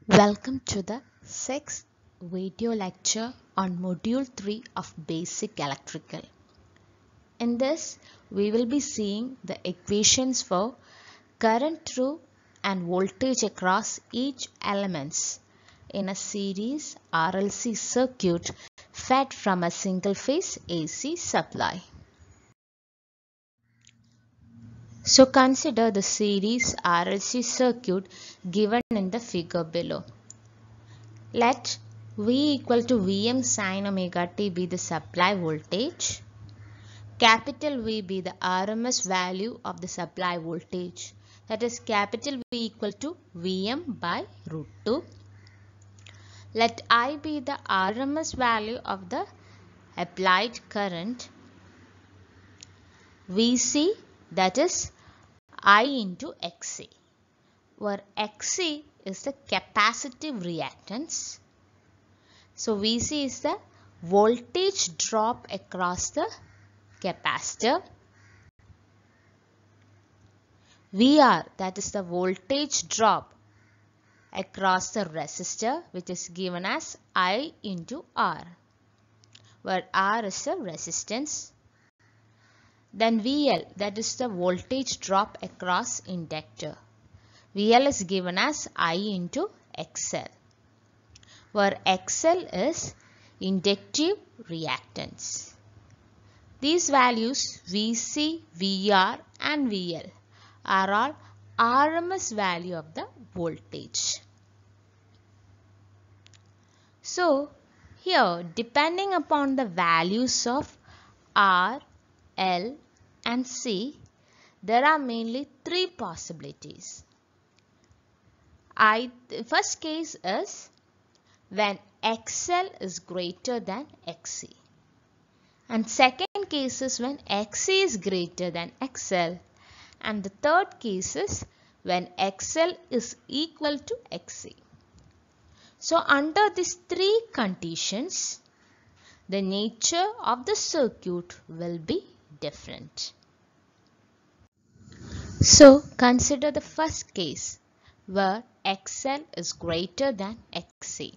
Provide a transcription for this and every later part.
Welcome to the sixth video lecture on Module 3 of Basic Electrical. In this, we will be seeing the equations for current through and voltage across each elements in a series RLC circuit fed from a single-phase AC supply. So consider the series RLC circuit given in the figure below. Let V equal to Vm sin omega t be the supply voltage. Capital V be the RMS value of the supply voltage. That is capital V equal to Vm by root 2. Let I be the RMS value of the applied current. Vc, that is I into Xc, where Xc is the capacitive reactance. So Vc is the voltage drop across the capacitor. VR, that is the voltage drop across the resistor, which is given as I into R, where R is the resistance. Then VL, that is the voltage drop across inductor. VL is given as I into XL, where XL is inductive reactance. These values Vc, VR and VL are all RMS value of the voltage. So here, depending upon the values of R, L and C, there are mainly three possibilities. First case is when XL is greater than XC. And second case is when XC is greater than XL. And the third case is when XL is equal to XC. So under these three conditions, the nature of the circuit will be different. So consider the first case where XL is greater than XC.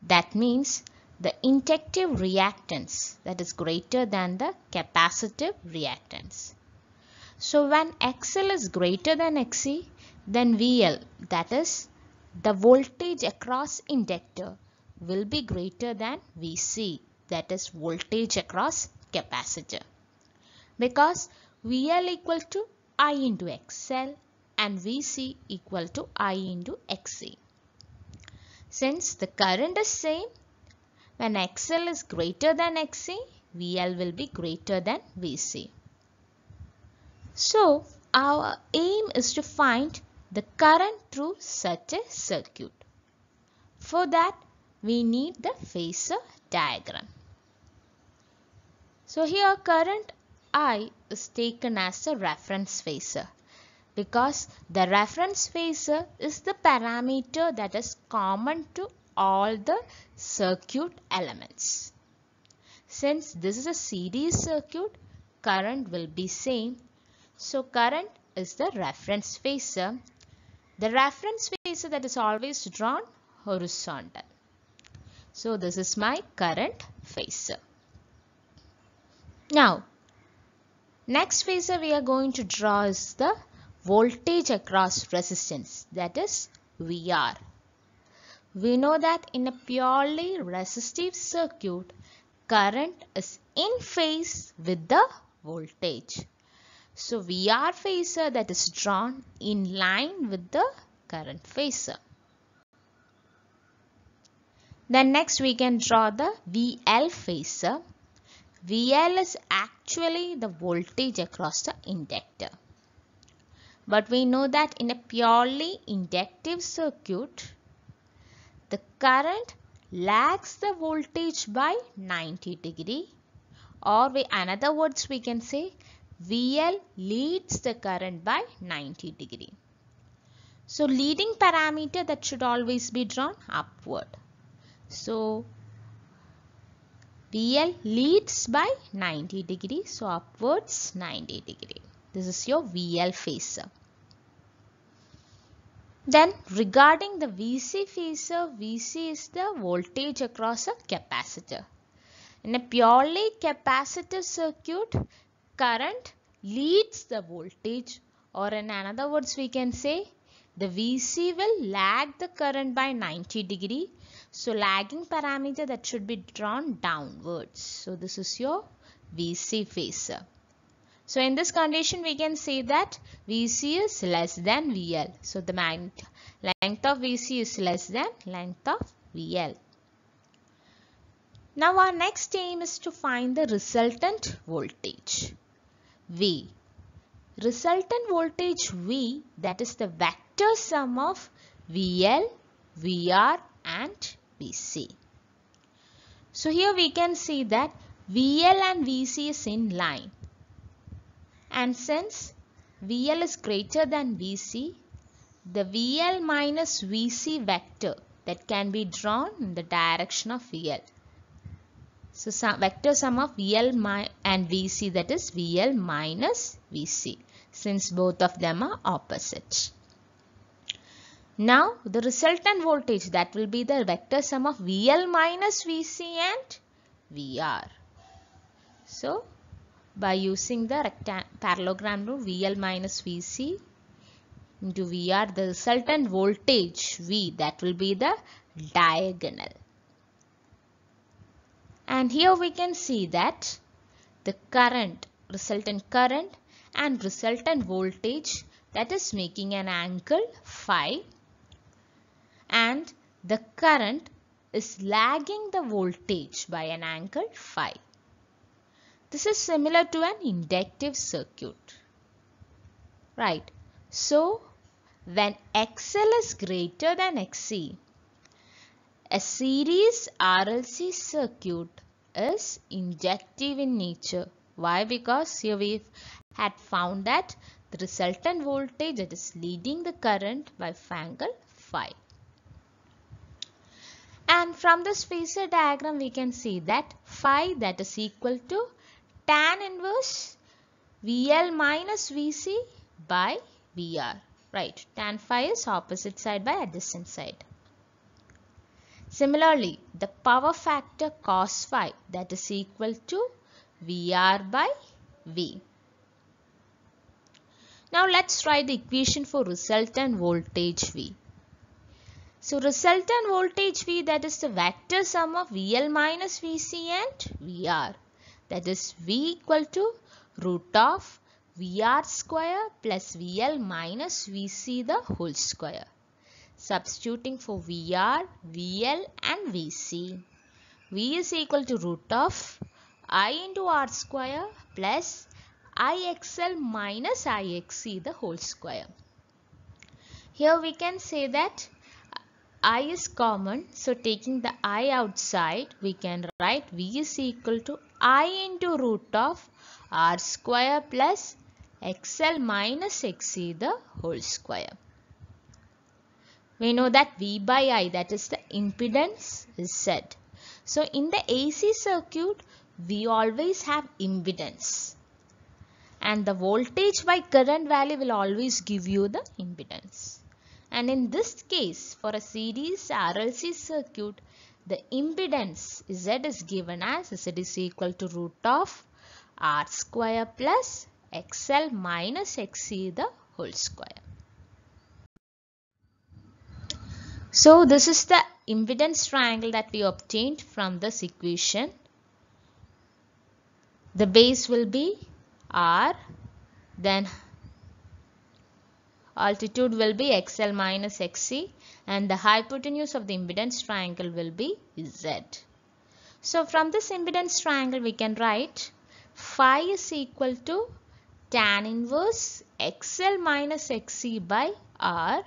That means the inductive reactance that is greater than the capacitive reactance. So when XL is greater than XC, then VL, that is the voltage across inductor, will be greater than Vc, that is voltage across capacitor, because VL equal to I into XL and Vc equal to I into Xc. Since the current is same, when XL is greater than Xc, VL will be greater than Vc. So our aim is to find the current through such a circuit. For that, we need the phasor diagram. So here current I is taken as a reference phasor, because the reference phasor is the parameter that is common to all the circuit elements. Since this is a series circuit, current will be same. So current is the reference phasor. The reference phasor that is always drawn horizontal. So this is my current phasor. Now, next phasor we are going to draw is the voltage across resistance, that is VR. We know that in a purely resistive circuit, current is in phase with the voltage. So VR phasor that is drawn in line with the current phasor. Then next we can draw the VL phasor. VL is actually the voltage across the inductor. But we know that in a purely inductive circuit, the current lags the voltage by 90 degree, or in other words we can say VL leads the current by 90 degree. So leading parameter that should always be drawn upward. So VL leads by 90 degree, so upwards 90 degree. This is your VL phasor. Then regarding the VC phasor, VC is the voltage across a capacitor. In a purely capacitive circuit, current leads the voltage, or in another words we can say the VC will lag the current by 90 degree. So lagging parameter that should be drawn downwards. So this is your VC phasor. So in this condition we can say that VC is less than VL. So the length of VC is less than length of VL. Now our next aim is to find the resultant voltage V. Resultant voltage V, that is the vector sum of VL, VR and VC. So here we can see that VL and VC is in line. And since VL is greater than VC, the VL minus VC vector that can be drawn in the direction of VL. So vector sum of VL and VC, that is VL minus VC, since both of them are opposite. Now the resultant voltage, that will be the vector sum of VL minus VC and VR. So by using the parallelogram rule, VL minus VC into VR, the resultant voltage V, that will be the diagonal. And here we can see that the current, resultant current and resultant voltage, that is making an angle phi, and the current is lagging the voltage by an angle phi. This is similar to an inductive circuit, right? So when XL is greater than XC, a series RLC circuit is inductive in nature. Why? Because here we had found that the resultant voltage, that is leading the current by angle phi. And from this phasor diagram we can see that phi, that is equal to tan inverse VL minus VC by VR. Right, tan phi is opposite side by adjacent side. Similarly, the power factor cos phi, that is equal to VR by V. Now let's write the equation for resultant voltage V. So resultant voltage V, that is the vector sum of VL minus VC and VR. That is V equal to root of VR square plus VL minus VC the whole square. Substituting for VR, VL and VC. V is equal to root of I into R square plus IXL minus IXC the whole square. Here we can say that I is common, so taking the I outside, we can write V is equal to I into root of R square plus XL minus XC the whole square. We know that V by I, that is the impedance, is Z. So in the AC circuit, we always have impedance. And the voltage by current value will always give you the impedance. And in this case, for a series RLC circuit, the impedance Z is given as Z is equal to root of R square plus XL minus XC the whole square. So this is the impedance triangle that we obtained from this equation. The base will be R, then altitude will be XL minus XC, and the hypotenuse of the impedance triangle will be Z. So from this impedance triangle we can write phi is equal to tan inverse XL minus XC by R,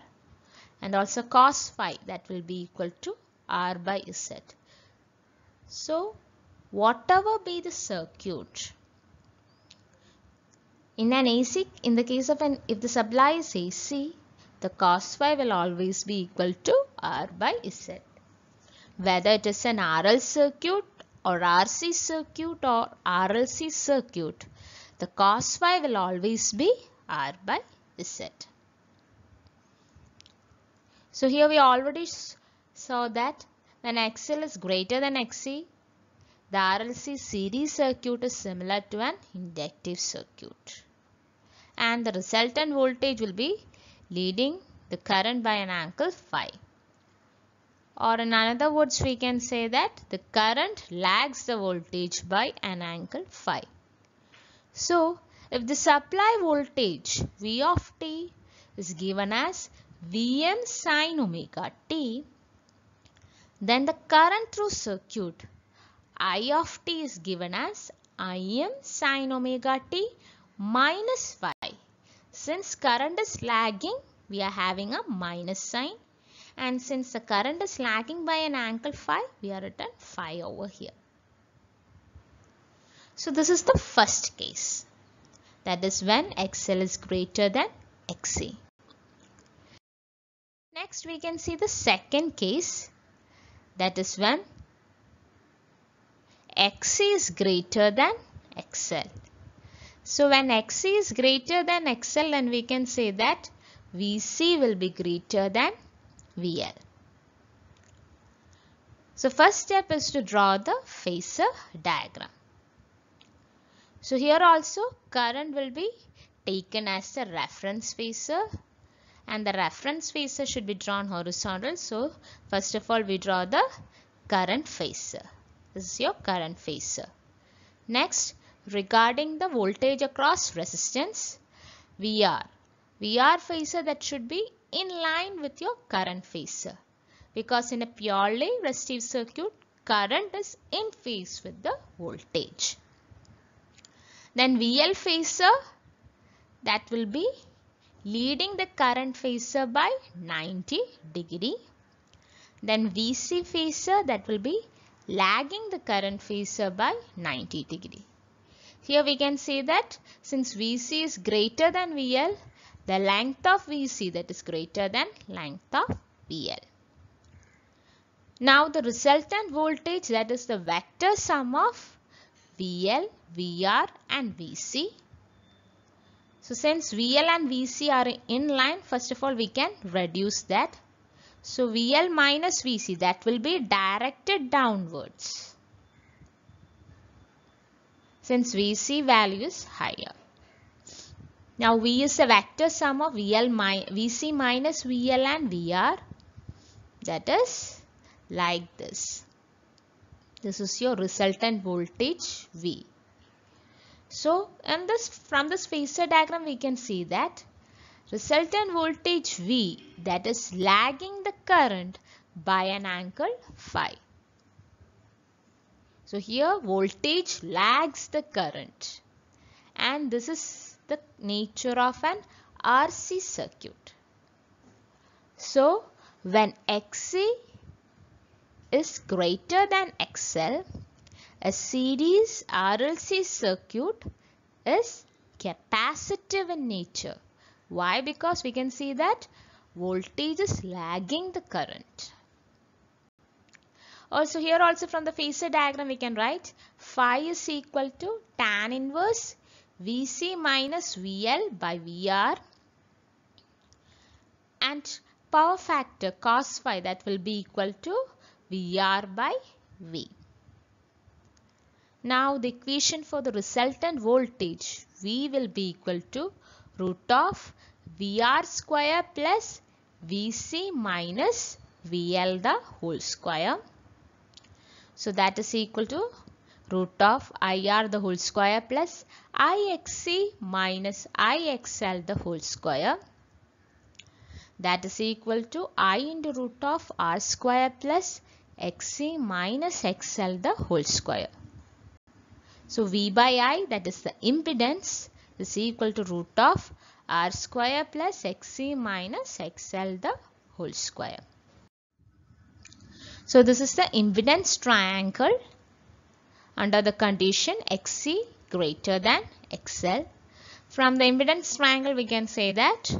and also cos phi, that will be equal to R by Z. So whatever be the circuit, in an AC, in the case of if the supply is AC, the cos phi will always be equal to R by Z. Whether it is an RL circuit or RC circuit or RLC circuit, the cos phi will always be R by Z. So here we already saw that when XL is greater than XC, the RLC series circuit is similar to an inductive circuit. And the resultant voltage will be leading the current by an angle phi. Or in other words, we can say that the current lags the voltage by an angle phi. So, if the supply voltage V of t is given as Vm sin omega t, then the current through circuit I of t is given as Im sin omega t minus phi. Since current is lagging, we are having a minus sign. And since the current is lagging by an angle phi, we are written phi over here. So this is the first case. That is when XL is greater than XC. Next we can see the second case. That is when XC is greater than XL. So when XC is greater than XL, then we can say that VC will be greater than VL. So first step is to draw the phasor diagram. So here also current will be taken as the reference phasor, and the reference phasor should be drawn horizontal. So first of all we draw the current phasor. This is your current phasor. Next, regarding the voltage across resistance, VR phasor that should be in line with your current phasor, because in a purely resistive circuit, current is in phase with the voltage. Then VL phasor that will be leading the current phasor by 90 degree. Then VC phasor that will be lagging the current phasor by 90 degree. Here we can say that since VC is greater than VL, the length of VC that is greater than length of VL. Now the resultant voltage, that is the vector sum of VL, VR and VC. So since VL and VC are in line, first of all we can reduce that. So VL minus VC that will be directed downwards, since VC value is higher. Now V is a vector sum of VC minus VL and VR. That is like this. This is your resultant voltage V. So from this phasor diagram we can see that resultant voltage V, that is lagging the current by an angle phi. So here voltage lags the current, and this is the nature of an RC circuit. So when XC is greater than XL, a series RLC circuit is capacitive in nature. Why? Because we can see that voltage is lagging the current. Also here also from the phasor diagram we can write phi is equal to tan inverse VC minus VL by VR, and power factor cos phi that will be equal to VR by V. Now the equation for the resultant voltage V will be equal to root of VR square plus VC minus VL the whole square. So that is equal to root of IR the whole square plus IXC minus IXL the whole square. That is equal to I into root of R square plus XC minus XL the whole square. So V by I, that is the impedance, is equal to root of R square plus XC minus XL the whole square. So this is the impedance triangle under the condition XC greater than XL. From the impedance triangle we can say that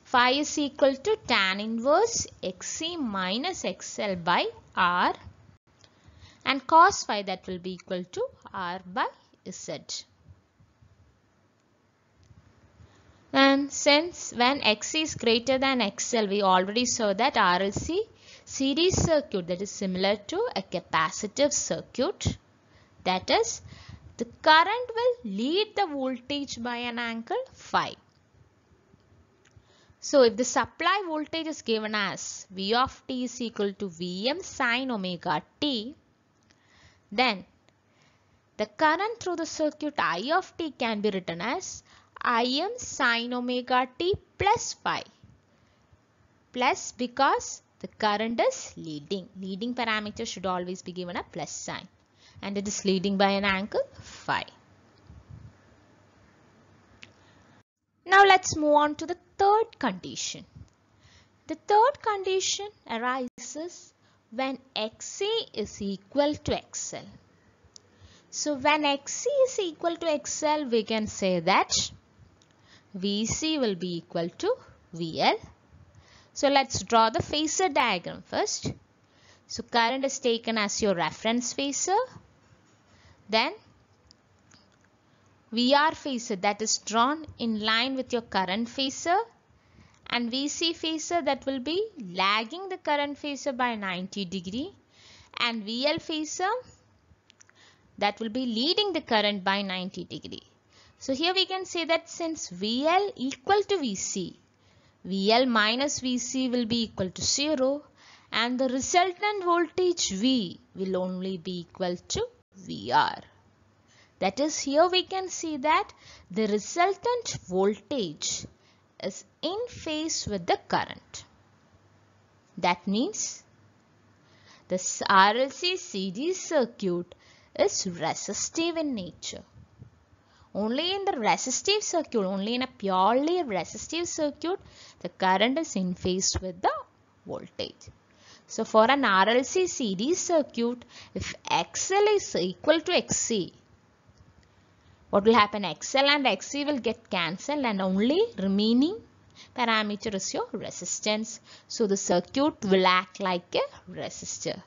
phi is equal to tan inverse XC minus XL by R, and cos phi that will be equal to R by Z. And since when Xc is greater than XL, we already saw that RLC series circuit, that is similar to a capacitive circuit. That is, the current will lead the voltage by an angle phi. So if the supply voltage is given as V of t is equal to Vm sin omega t, then the current through the circuit I of t can be written as Im sin omega t plus phi. Plus because the current is leading. Leading parameter should always be given a plus sign. And it is leading by an angle phi. Now let's move on to the third condition. The third condition arises when Xc is equal to XL. So when Xc is equal to XL, we can say that Vc will be equal to VL. So let's draw the phasor diagram first. So current is taken as your reference phasor. Then VR phasor, that is drawn in line with your current phasor, and VC phasor, that will be lagging the current phasor by 90 degree, and VL phasor, that will be leading the current by 90 degree. So here we can say that since VL equal to VC, VL minus VC will be equal to 0, and the resultant voltage V will only be equal to VR. That is, here we can see that the resultant voltage is in phase with the current. That means the RLC series circuit is resistive in nature. Only in the resistive circuit, only in a purely resistive circuit, the current is in phase with the voltage. So for an RLC series circuit, if XL is equal to XC, what will happen? XL and XC will get cancelled and only remaining parameter is your resistance. So the circuit will act like a resistor.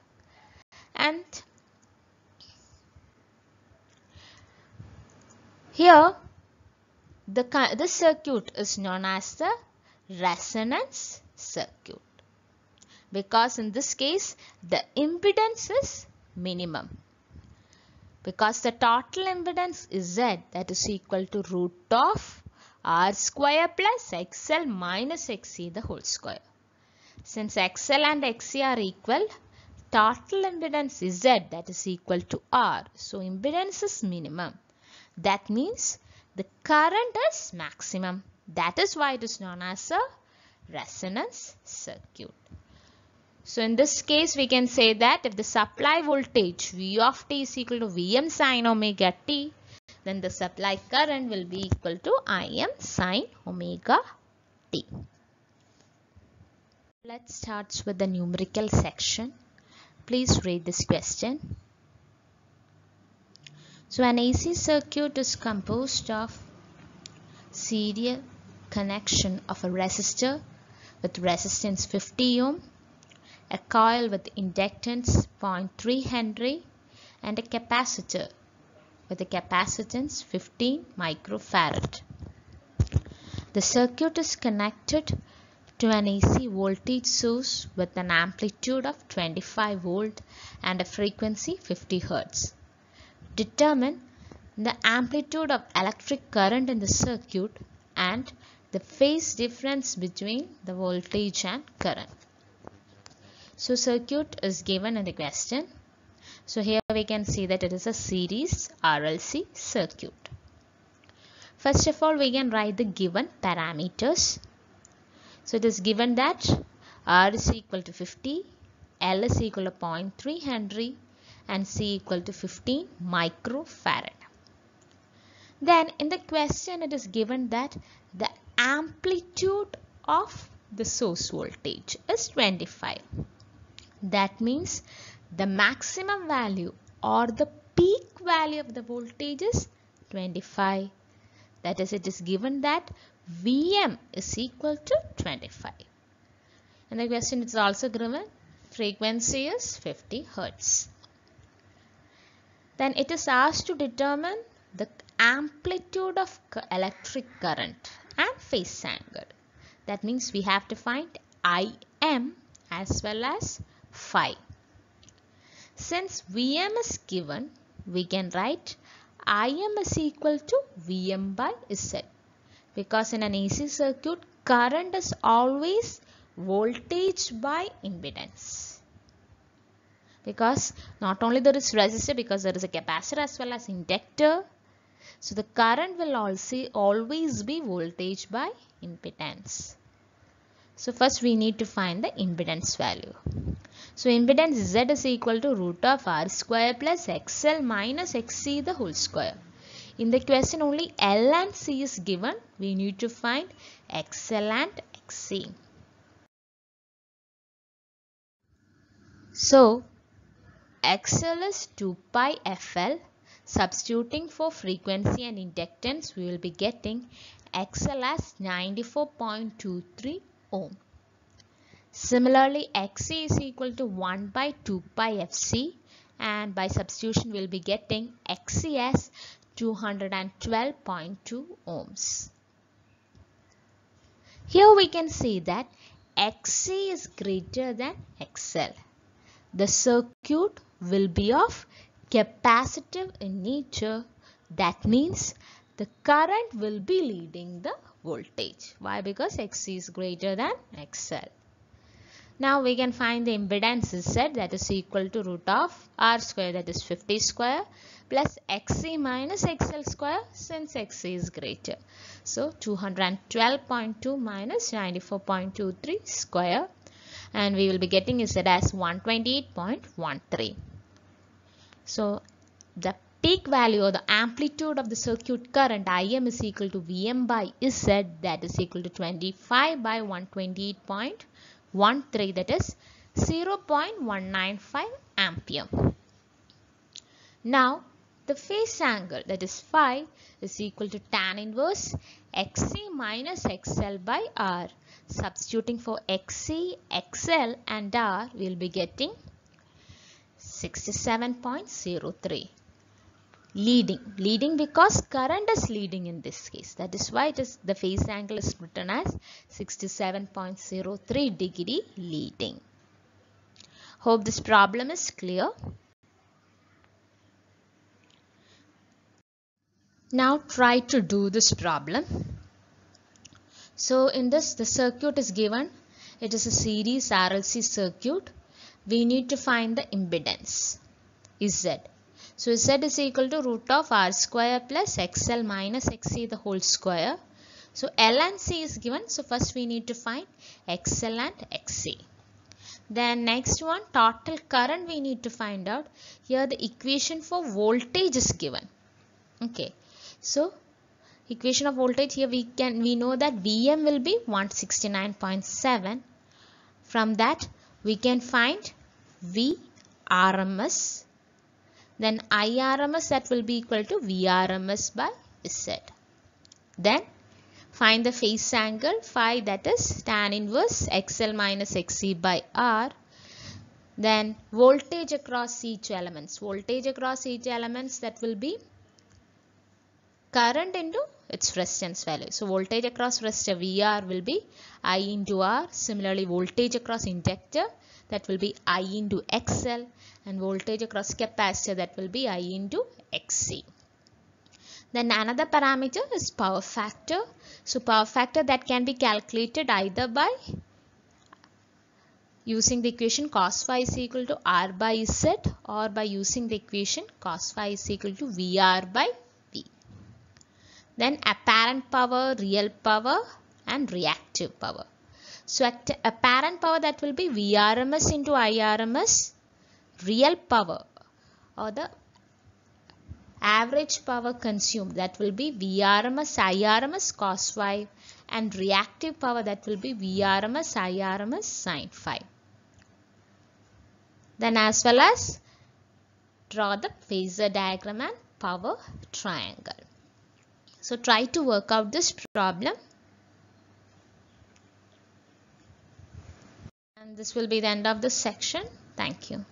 And here the circuit is known as the resonance circuit, because in this case the impedance is minimum. Because the total impedance is Z, that is equal to root of R square plus XL minus XC the whole square. Since XL and XC are equal, total impedance is Z, that is equal to R. So impedance is minimum. That means the current is maximum. That is why it is known as a resonance circuit. So in this case, we can say that if the supply voltage V of t is equal to Vm sin omega t, then the supply current will be equal to Im sin omega t. Let's start with the numerical section. Please read this question. So an AC circuit is composed of serial connection of a resistor with resistance 50 ohm, a coil with inductance 0.3 Henry, and a capacitor with a capacitance 15 microfarad. The circuit is connected to an AC voltage source with an amplitude of 25 volt and a frequency 50 Hz. Determine the amplitude of electric current in the circuit and the phase difference between the voltage and current. So circuit is given in the question. So here we can see that it is a series RLC circuit. First of all, we can write the given parameters. So it is given that R is equal to 50, L is equal to 0.3 Henry, and C equal to 15 microfarad. Then in the question it is given that the amplitude of the source voltage is 25. That means the maximum value or the peak value of the voltage is 25. That is, it is given that Vm is equal to 25. And the question is also given frequency is 50 Hz. Then it is asked to determine the amplitude of electric current. and phase angle. That means we have to find Im as well as phi. Since Vm is given, we can write Im is equal to Vm by Z. Because in an AC circuit, current is always voltage by impedance. Because not only there is resistor, because there is a capacitor as well as inductor. So the current will also always be voltage by impedance. So first we need to find the impedance value. So impedance Z is equal to root of R square plus XL minus XC the whole square. In the question only L and C is given. We need to find XL and XC. So XL is 2 pi FL. Substituting for frequency and inductance, we will be getting XL as 94.23 ohm. Similarly, XC is equal to 1 by 2 pi FC, and by substitution we will be getting XC as 212.2 ohms. Here we can see that XC is greater than XL. The circuit will be of capacitive in nature. That means the current will be leading the voltage. Why? Because XC is greater than XL. Now we can find the impedance Z, that is equal to root of R square, that is 50 square, plus XC minus XL square, since XC is greater. So 212.2 minus 94.23 square, and we will be getting Z as 128.13. So the peak value or the amplitude of the circuit current Im is equal to Vm by Z, that is equal to 25 by 128.13, that is 0.195 ampere. Now the phase angle, that is phi, is equal to tan inverse Xc minus XL by R. Substituting for Xc, XL and R, we will be getting 67.03. Leading because current is leading in this case. That is why the phase angle is written as 67.03 degree leading. Hope this problem is clear. Now try to do this problem. So in this, the circuit is given. It is a series RLC circuit. We need to find the impedance Z. So Z is equal to root of R square plus XL minus XC the whole square. So L and C is given. So first we need to find XL and XC. Then next one, total current we need to find out. Here the equation for voltage is given. Okay. So equation of voltage, here we know that Vm will be 169.7. From that we can find Vrms. Then Irms, that will be equal to Vrms by Z. Then find the phase angle phi, that is tan inverse XL minus XC by R. Then voltage across each elements. Voltage across each elements, that will be current into its resistance value. So voltage across resistor VR will be I into R. Similarly, voltage across inductor, that will be I into XL, and voltage across capacitor, that will be I into XC. Then another parameter is power factor. So power factor, that can be calculated either by using the equation cos phi is equal to R by Z, or by using the equation cos phi is equal to VR by V. Then apparent power, real power and reactive power. So apparent power, that will be Vrms into Irms. Real power or the average power consumed, that will be Vrms Irms cos phi, and reactive power, that will be Vrms Irms sin phi. Then as well as draw the phasor diagram and power triangle. So try to work out this problem. And this will be the end of this section. Thank you.